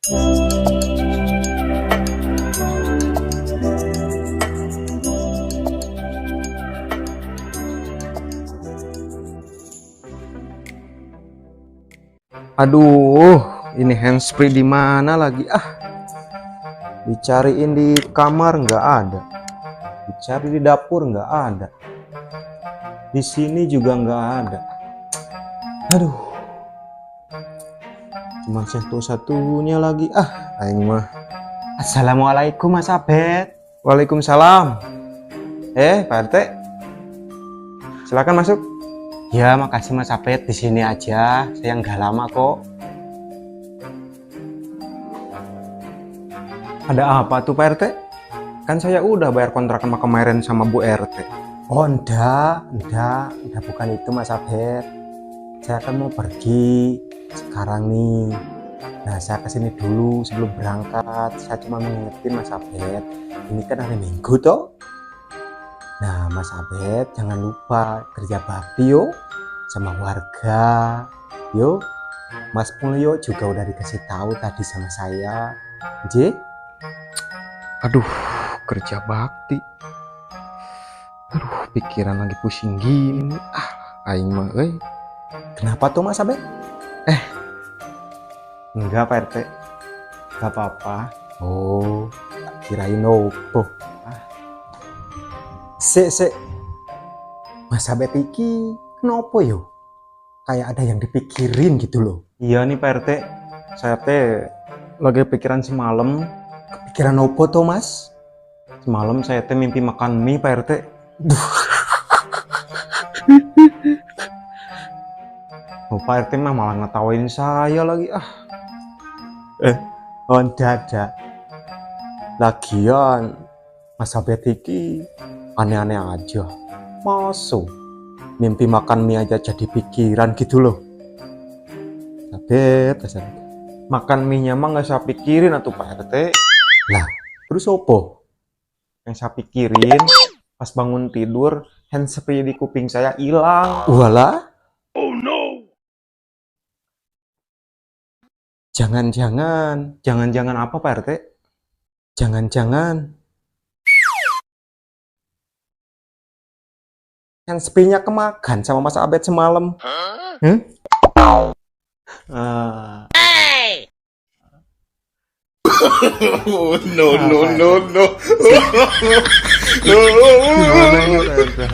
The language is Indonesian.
Aduh, ini handsfree di mana lagi? Dicariin di kamar nggak ada, dicari di dapur nggak ada, di sini juga nggak ada. Aduh, cuma satu-satunya lagi. Aing mah. Assalamualaikum Mas Abed. Waalaikumsalam. Pak RT, silakan masuk. Ya, makasih Mas Abed, di sini aja. Saya nggak lama kok. Ada apa tuh Pak RT? Kan saya udah bayar kontrakan kemarin sama Bu RT. Oh, enggak bukan itu Mas Abed. Saya kan mau pergi sekarang nih. Nah, saya kesini dulu sebelum berangkat. Saya cuma mengingetin Mas Abed, ini kan hari Minggu toh. Nah, Mas Abed jangan lupa kerja bakti yuk sama warga. Yuk, Mas Mulyo juga udah dikasih tahu tadi sama saya. J. Aduh, kerja bakti. Aduh, pikiran lagi pusing gini. Aing mah, Kenapa tuh Mas Abed? Enggak Pak RT, enggak apa-apa. Oh, kirain opo. Sik. Mas Abed iki kenapa yo? Kayak ada yang dipikirin gitu loh. Iya nih Pak RT, saya teh lagi pikiran semalam. Kepikiran opo tuh Mas? Semalam saya teh mimpi makan mie Pak RT. Oh, Pak RT mah malah ngetawain saya lagi. Ada. Lagian Mas Abed iki aneh-aneh aja. Masuk mimpi makan mie aja jadi pikiran gitu loh. Abed, makan mie nya mah nggak saya pikirin atuh Pak RT. Lah, terus opo? Yang saya pikirin pas bangun tidur, handsfree di kuping saya hilang. Walah. Oh no. Jangan-jangan apa Pak RT? Jangan-jangan handsfree-nya kemakan sama Mas Abed semalam. No. Gimana ini Pak RT?